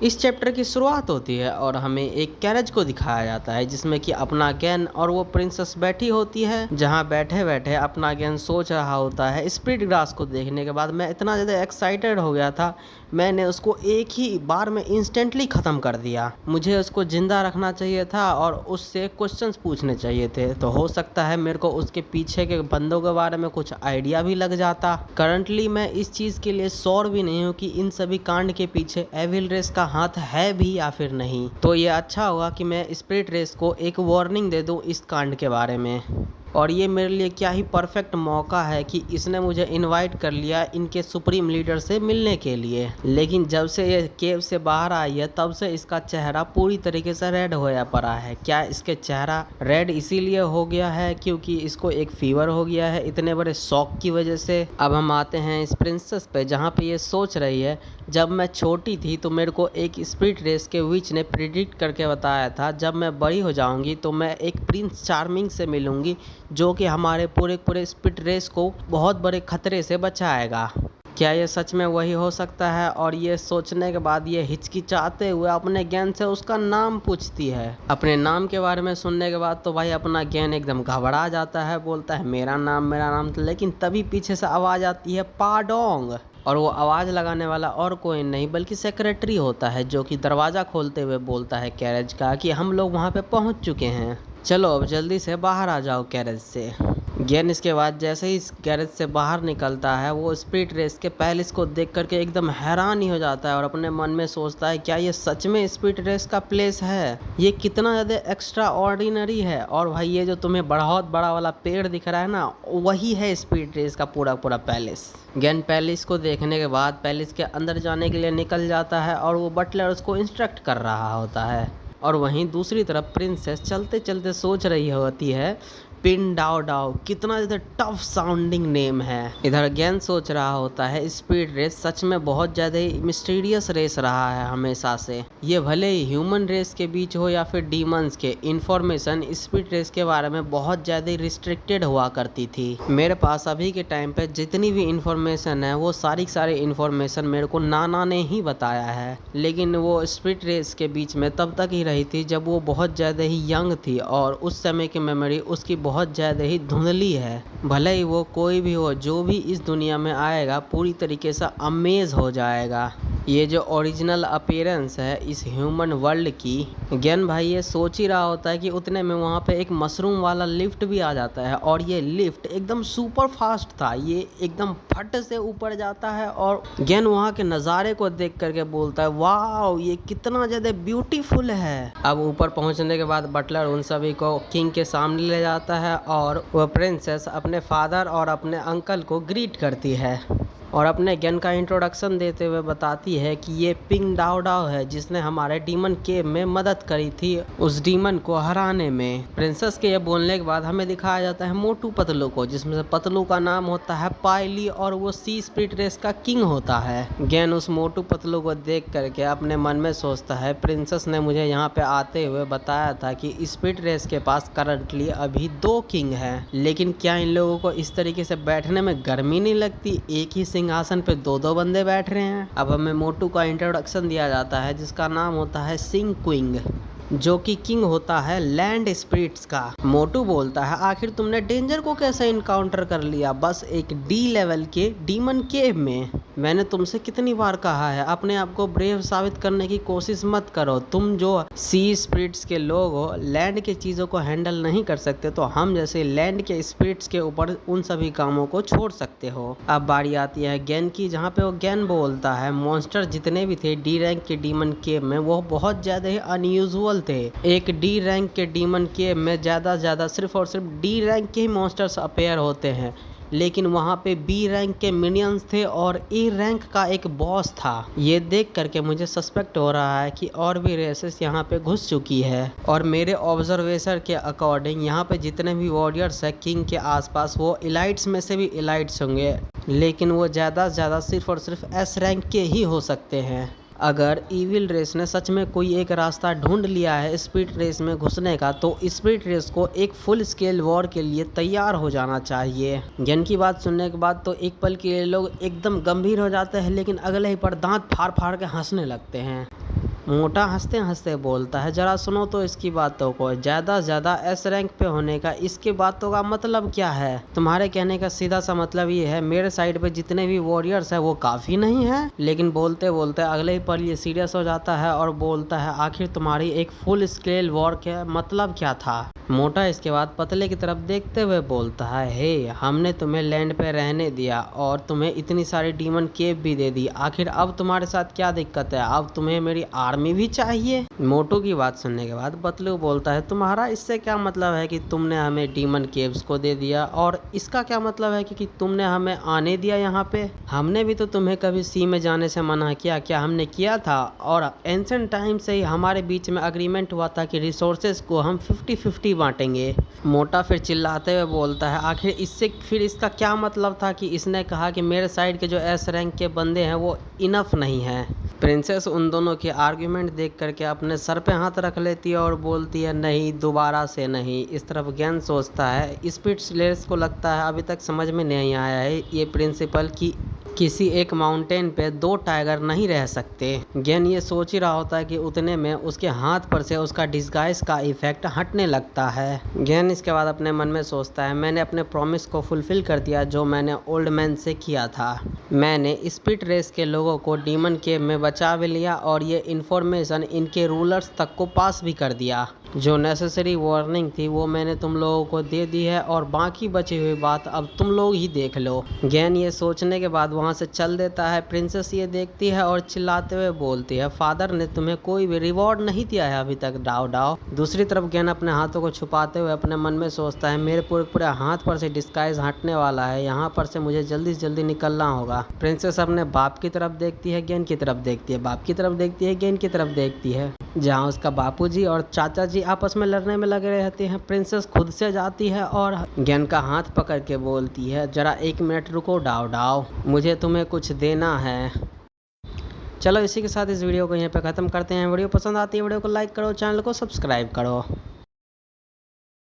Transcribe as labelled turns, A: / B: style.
A: इस चैप्टर की शुरुआत होती है और हमें एक कैरेज को दिखाया जाता है जिसमें कि अपना गेन और वो प्रिंसेस बैठी होती है, जहां बैठे बैठे अपना गेन सोच रहा होता है। स्प्लिट ग्रास को देखने के बाद मैं इतना ज़्यादा एक्साइटेड हो गया था, मैंने उसको एक ही बार में इंस्टेंटली ख़त्म कर दिया। मुझे उसको ज़िंदा रखना चाहिए था और उससे क्वेश्चंस पूछने चाहिए थे, तो हो सकता है मेरे को उसके पीछे के बंदों के बारे में कुछ आइडिया भी लग जाता। करंटली मैं इस चीज़ के लिए श्योर भी नहीं हूँ कि इन सभी कांड के पीछे एविल रेस का हाथ है भी या फिर नहीं। तो ये अच्छा होगा कि मैं स्प्लिट रेस को एक वार्निंग दे दूँ इस कांड के बारे में। और ये मेरे लिए क्या ही परफेक्ट मौका है कि इसने मुझे इनवाइट कर लिया इनके सुप्रीम लीडर से मिलने के लिए। लेकिन जब से ये केव से बाहर आई है तब से इसका चेहरा पूरी तरीके से रेड होया पड़ा है। क्या इसके चेहरा रेड इसीलिए हो गया है क्योंकि इसको एक फीवर हो गया है इतने बड़े शॉक की वजह से? अब हम आते हैं इस प्रिंसेस पे, जहाँ पे ये सोच रही है जब मैं छोटी थी तो मेरे को एक स्प्लिट रेस के विच ने प्रिडिक्ट करके बताया था जब मैं बड़ी हो जाऊंगी तो मैं एक प्रिंस चार्मिंग से मिलूंगी जो कि हमारे पूरे स्प्लिट रेस को बहुत बड़े खतरे से बचाएगा। क्या ये सच में वही हो सकता है? और ये सोचने के बाद ये हिचकिचाते हुए अपने ज्ञान से उसका नाम पूछती है। अपने नाम के बारे में सुनने के बाद तो भाई अपना ज्ञान एकदम घबरा जाता है, बोलता है मेरा नाम। लेकिन तभी पीछे से आवाज़ आती है पाडोंग, और वो आवाज़ लगाने वाला और कोई नहीं बल्कि सेक्रेटरी होता है, जो कि दरवाज़ा खोलते हुए बोलता है कैरेज का कि हम लोग वहाँ पे पहुँच चुके हैं, चलो अब जल्दी से बाहर आ जाओ कैरेज से। गेन इसके बाद जैसे ही इस गैरेज से बाहर निकलता है वो स्प्लिट रेस के पैलेस को देख करके एकदम हैरान ही हो जाता है और अपने मन में सोचता है क्या ये सच में स्प्लिट रेस का प्लेस है? ये कितना ज़्यादा एक्स्ट्रा ऑर्डिनरी है। और भाई ये जो तुम्हें बहुत बड़ा वाला पेड़ दिख रहा है ना, वही है स्प्लिट रेस का पूरा पैलेस। गेन पैलेस को देखने के बाद पैलेस के अंदर जाने के लिए निकल जाता है और वो बटलर उसको इंस्ट्रक्ट कर रहा होता है। और वहीं दूसरी तरफ प्रिंसेस चलते चलते सोच रही होती है पिन डाओ डाओ, कितना ज़्यादा टफ साउंडिंग नेम है। इधर गेन सोच रहा होता है स्प्लिट रेस सच में बहुत ज़्यादा ही मिस्टीरियस रेस रहा है हमेशा से। ये भले ही ह्यूमन रेस के बीच हो या फिर डीमंस के, इंफॉर्मेशन स्प्लिट रेस के बारे में बहुत ज़्यादा रिस्ट्रिक्टेड हुआ करती थी। मेरे पास अभी के टाइम पे जितनी भी इंफॉर्मेशन है वो सारी इंफॉर्मेशन मेरे को नाना ने ही बताया है, लेकिन वो स्प्लिट रेस के बीच में तब तक ही रही थी जब वो बहुत ज़्यादा ही यंग थी और उस समय की मेमोरी उसकी बहुत ज़्यादा ही धुंधली है। भले ही वो कोई भी हो, जो भी इस दुनिया में आएगा पूरी तरीके से अमेज हो जाएगा। ये जो ओरिजिनल अपीयरेंस है इस ह्यूमन वर्ल्ड की, गेन भाई ये सोच ही रहा होता है कि उतने में वहाँ पे एक मशरूम वाला लिफ्ट भी आ जाता है और ये लिफ्ट एकदम सुपर फास्ट था, ये एकदम फट से ऊपर जाता है और गेन वहाँ के नज़ारे को देख करके बोलता है वाह ये कितना ज़्यादा ब्यूटीफुल है। अब ऊपर पहुँचने के बाद बटलर उन सभी को किंग के सामने ले जाता है और वह प्रिंसेस अपने फादर और अपने अंकल को ग्रीट करती है और अपने गेन का इंट्रोडक्शन देते हुए बताती है कि ये पिंग डाओ डाओ है जिसने हमारे डीमन केव में मदद करी थी उस डीमन को हराने में। प्रिंसेस के ये बोलने के बाद हमें दिखाया जाता है मोटू पतलू को, जिसमें से पतलू का नाम होता है पायली और वो सी स्प्लिट रेस का किंग होता है। गेन उस मोटू पतलू को देख करके अपने मन में सोचता है प्रिंसेस ने मुझे यहाँ पे आते हुए बताया था कि स्प्लिट रेस के पास करंटली अभी 2 किंग है, लेकिन क्या इन लोगों को इस तरीके से बैठने में गर्मी नहीं लगती? एक ही सिंहासन पे 2 बंदे बैठ रहे हैं। अब हमें मोटू का इंट्रोडक्शन दिया जाता है जिसका नाम होता है सिंग क्विंग, जो कि किंग होता है लैंड स्पिरिट्स का। मोटू बोलता है आखिर तुमने डेंजर को कैसे इनकाउंटर कर लिया? बस एक डी लेवल के डीमन केव में। मैंने तुमसे कितनी बार कहा है अपने आप को ब्रेव साबित करने की कोशिश मत करो। तुम जो सी स्पिरिट्स के लोग हो, लैंड के चीज़ों को हैंडल नहीं कर सकते, तो हम जैसे लैंड के स्पिरिट्स के ऊपर उन सभी कामों को छोड़ सकते हो। अब बारी आती है गेन की, जहाँ पे वो गेन बोलता है मॉन्स्टर जितने भी थे डी रैंक के डीमन केव में वो बहुत ज़्यादा ही अनयूजुअल थे। एक डी रैंक के डीमन केव में ज़्यादा सिर्फ और सिर्फ डी रैंक के ही मॉन्स्टर्स अपेयर होते हैं, लेकिन वहाँ पे बी रैंक के मिनियंस थे और ए रैंक का एक बॉस था। ये देख करके मुझे सस्पेक्ट हो रहा है कि और भी रेसेस यहाँ पे घुस चुकी है और मेरे ऑब्जर्वेशन के अकॉर्डिंग यहाँ पे जितने भी वॉरियर्स है किंग के आसपास वो इलाइट्स में से भी इलाइट्स होंगे, लेकिन वो ज़्यादा से ज़्यादा सिर्फ और सिर्फ एस रैंक के ही हो सकते हैं। अगर इविल रेस ने सच में कोई एक रास्ता ढूंढ लिया है स्प्लिट रेस में घुसने का, तो स्प्लिट रेस को एक फुल स्केल वॉर के लिए तैयार हो जाना चाहिए। गेन की बात सुनने के बाद तो एक पल के लिए लोग एकदम गंभीर हो जाते हैं, लेकिन अगले ही पर दांत फाड़ फाड़ के हंसने लगते हैं। मोटा हंसते हंसते बोलता है, जरा सुनो तो इसकी बातों को, ज्यादा से ज्यादा एस रैंक पे होने का इसकी बातों का मतलब क्या है? तुम्हारे कहने का सीधा सा मतलब ये है मेरे साइड पे जितने भी वॉरियर्स है वो काफी नहीं है? लेकिन बोलते बोलते अगले ही पल ये सीरियस हो जाता है और बोलता है, आखिर तुम्हारी एक फुल स्केल वॉर का मतलब क्या था? मोटा इसके बाद पतले की तरफ देखते हुए बोलता है, हे हमने तुम्हें लैंड पे रहने दिया और तुम्हें इतनी सारी डीमन केव भी दे दी, आखिर अब तुम्हारे साथ क्या दिक्कत है? अब तुम्हें मेरी आर्मी भी चाहिए? मोटू की बात सुनने के बाद पतलू बोलता है, तुम्हारा इससे क्या मतलब है कि तुमने हमें डीमन केव्स को दे दिया, और इसका क्या मतलब है कि तुमने हमें आने दिया यहाँ पे? हमने भी तो तुम्हें कभी सी में जाने से मना किया क्या? हमने किया था, और एंशिएंट टाइम से ही हमारे बीच में अग्रीमेंट हुआ था कि रिसोर्सेज को हम 50-50 बांटेंगे। मोटा फिर चिल्लाते हुए बोलता है, आखिर इससे फिर इसका क्या मतलब था कि इसने कहा कि मेरे साइड के जो एस रैंक के बंदे हैं वो इनफ नहीं है? प्रिंसेस उन दोनों के आर्ग्यूमेंट देख करके अपने सर पे हाथ रख लेती है और बोलती है, नहीं दोबारा से नहीं। इस तरफ ज्ञान सोचता है, स्पीड स्लेयर्स को लगता है अभी तक समझ में नहीं आया है ये प्रिंसिपल की किसी एक माउंटेन पे 2 टाइगर नहीं रह सकते। गेन ये सोच ही रहा होता है कि उतने में उसके हाथ पर से उसका डिस्गाइज का इफेक्ट हटने लगता है। गेन इसके बाद अपने मन में सोचता है, मैंने अपने प्रॉमिस को फुलफिल कर दिया जो मैंने ओल्ड मैन से किया था। मैंने स्पीड रेस के लोगों को डीमन केव में बचा भी लिया और ये इन्फॉर्मेशन इनके रूलर्स तक को पास भी कर दिया। जो नेसेसरी वार्निंग थी वो मैंने तुम लोगों को दे दी है और बाकी बची हुई बात अब तुम लोग ही देख लो। गेन ये सोचने के बाद वहाँ से चल देता है। प्रिंसेस ये देखती है और चिल्लाते हुए बोलती है, फादर ने तुम्हें कोई भी रिवॉर्ड नहीं दिया है अभी तक डाव डाव। दूसरी तरफ गेन अपने हाथों को छुपाते हुए अपने मन में सोचता है, मेरे पूरे हाथ पर से डिस्गाइज हटने वाला है, यहाँ पर से मुझे जल्दी से जल्दी निकलना होगा। प्रिंसेस अपने बाप की तरफ देखती है, गेन की तरफ देखती है, बाप की तरफ देखती है, गेन की तरफ देखती है, जहाँ उसका बापूजी और चाचा जी आपस में लड़ने में लगे रहते हैं। प्रिंसेस खुद से जाती है और गेन का हाथ पकड़ के बोलती है, जरा 1 मिनट रुको डाव डाव, मुझे तुम्हें कुछ देना है। चलो इसी के साथ इस वीडियो को यहीं पे ख़त्म करते हैं। वीडियो पसंद आती है वीडियो को लाइक करो, चैनल को सब्सक्राइब करो।